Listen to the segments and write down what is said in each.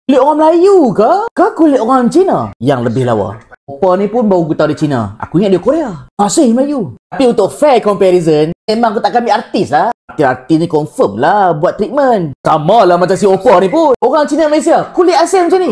Kulit orang Melayu ke? Ke kulit orang Cina yang lebih lawa? Oppa ni pun baru aku tahu dia Cina. Aku ingat dia Korea. Masih Melayu. Tapi untuk fair comparison, memang aku takkan ambil artis lah. Artis ni confirm lah buat treatment. Sama lah macam si Oppa ni pun. Orang Cina Malaysia, kulit asing macam ni.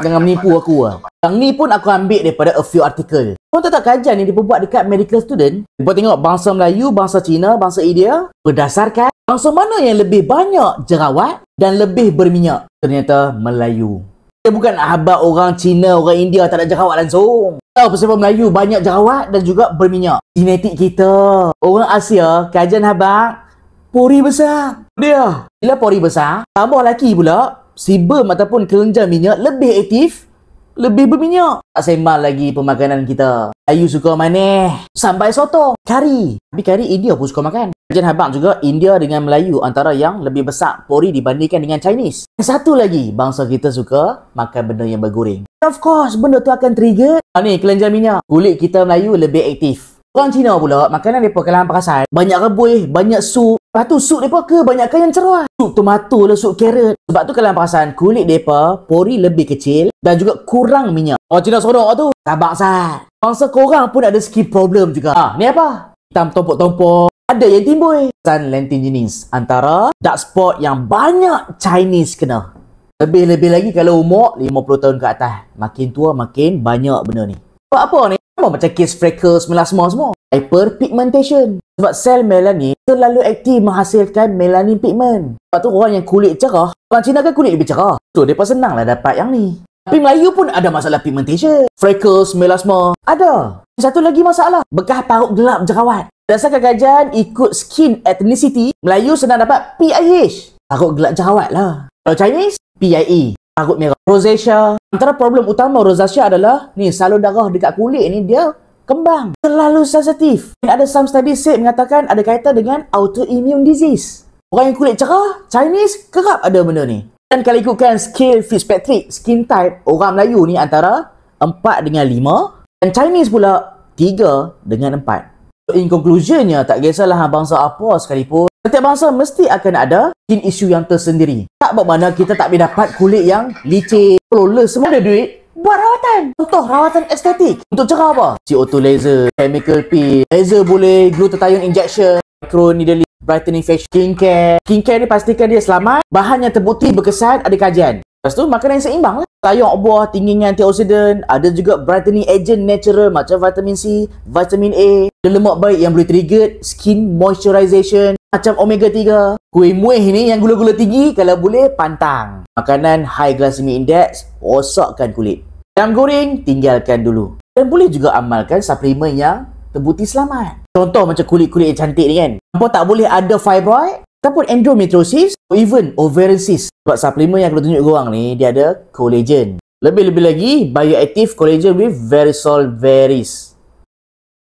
Jangan menipu aku lah. Yang ni pun aku ambil daripada a few article. Kau tahu tak kajian ni dia buat dekat medical student? Dia tengok bangsa Melayu, bangsa Cina, bangsa India. Berdasarkan bangsa mana yang lebih banyak jerawat dan lebih berminyak. Ternyata Melayu. Dia bukan habaq orang Cina, orang India tak ada jerawat langsung. Tahu pasal Melayu banyak jerawat dan juga berminyak. Genetik kita. Orang Asia, kajian habaq, pori besar. Dia. Bila pori besar, tambah lelaki pula, sebum ataupun kelenjar minyak lebih aktif, lebih berminyak. Tak sembang lagi pemakanan kita. Melayu suka manis. Sampai soto. Kari. Tapi kari India pun suka makan. Kajian habaq juga India dengan Melayu antara yang lebih besar pori dibandingkan dengan Chinese. Satu lagi, bangsa kita suka makan benda yang bergoreng. Of course, benda tu akan trigger. Ni, kelenjar minyak. Kulit kita Melayu lebih aktif. Orang Cina pula, makanan mereka kalangan perasan. Banyak rebus, banyak sup. Lepas tu, sup mereka kebanyakan yang cerah. Sup tomato lah, sup carrot. Sebab tu kalangan perasan, kulit mereka pori lebih kecil dan juga kurang minyak. Orang Cina sorok tu. Tabak sat. Bangsa korang pun ada skin problem juga. Ni apa? Hitam tompok-tompok. Ada yang timbul. Sunlantin jenis. Antara dark spot yang banyak Chinese kena. Lebih-lebih lagi kalau umur 50 tahun ke atas. Makin tua, makin banyak benda ni. Sebab apa ni? Sama macam case freckles, melasma semua. Hyperpigmentation. Sebab sel melanin terlalu aktif menghasilkan melanin pigment. Sebab tu orang yang kulit cerah, orang Cina kan kulit lebih cerah. So, mereka senang lah dapat yang ni. Tapi Melayu pun ada masalah pigmentation. Freckles, melasma. Ada. Satu lagi masalah. Bekas parut gelap jerawat. Berdasarkan kajian ikut skin ethnicity, Melayu senang dapat PIH. Parut gelap jerawat lah. Kalau Chinese, PIE. Parut merah. Rosacea. Antara problem utama rosacea adalah ni salur darah dekat kulit ni dia kembang. Terlalu sensitif. Dan ada some study said mengatakan ada kaitan dengan autoimmune disease. Orang yang kulit cerah, Chinese, kerap ada benda ni. Dan kalau ikutkan scale Fitzpatrick skin type, orang Melayu ni antara 4 dengan 5 dan Chinese pula 3 dengan 4. In conclusionnya, tak kisahlah bangsa apa sekalipun, setiap bangsa mesti akan ada skin issue yang tersendiri. Tak bermakna kita tak boleh dapat kulit yang licin, flawless, semua ada duit buat rawatan. Contoh rawatan estetik. Untuk cerah apa? CO2 laser, chemical peel, laser boleh, glutathione injection, microneedling, brightening facial, skincare. Skincare ni pastikan dia selamat, bahan yang terbukti berkesan, ada kajian. Lepas tu makanan yang seimbang lah. Sayur buah tinggi dengan antioksidan, ada juga brightening agent natural macam vitamin C, vitamin A, ada lemak baik yang boleh trigger skin moisturization macam omega 3. Kuih muih ni yang gula-gula tinggi kalau boleh pantang. Makanan high glycemic index rosakkan kulit. Ayam goreng tinggalkan dulu. Dan boleh juga amalkan suplemen yang terbukti selamat. Contoh macam kulit-kulit yang cantik ni kan. Nampak tak boleh ada fibroid ataupun endometriosis or even ovarian cyst. Sebab suplemen yang aku tunjuk korang ni, dia ada collagen. Lebih-lebih lagi, bioactive collagen with Verisol Veris.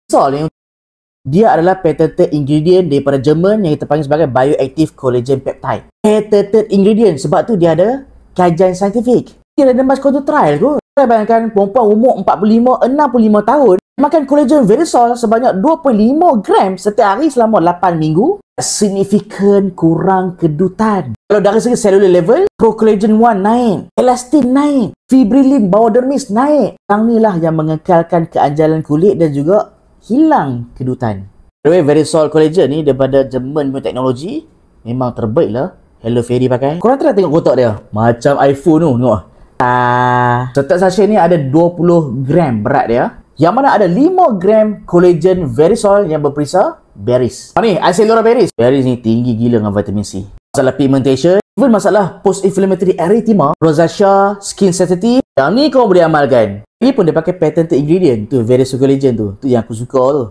Verisol ni, dia adalah patented ingredient daripada Jerman yang kita panggil sebagai bioactive collagen peptide. Patented ingredient, sebab tu dia ada kajian saintifik. Dia ada mas control trial kot. Saya bayangkan perempuan umur 45-65 tahun makan collagen Verisol sebanyak 2.5 gram setiap hari selama 8 minggu. Signifikan kurang kedutan. Kalau dari segi cellular level, pro-collagen 1 naik, elastin naik, fibrillin bawah dermis naik. Yang ni lah yang mengekalkan keanjalan kulit dan juga hilang kedutan. By the way, Verisol collagen ni daripada Jerman punya teknologi memang terbaik lah. Hello Ferry pakai. Korang try tengok kotak dia. Macam iPhone tu, tengok. Setiap sachet ni ada 20 gram berat dia. Yang mana ada 5 gram collagen Verisol yang berperisa berries. Ni, Accelera berries. Berries ni tinggi gila dengan vitamin C. Masalah pigmentation, even masalah post-inflammatory erythema, rosacea, skin sensitive. Yang ni kau boleh amalkan. Ini pun dia pakai patented ingredient tu, Verisol collagen tu. Tu yang aku suka tu.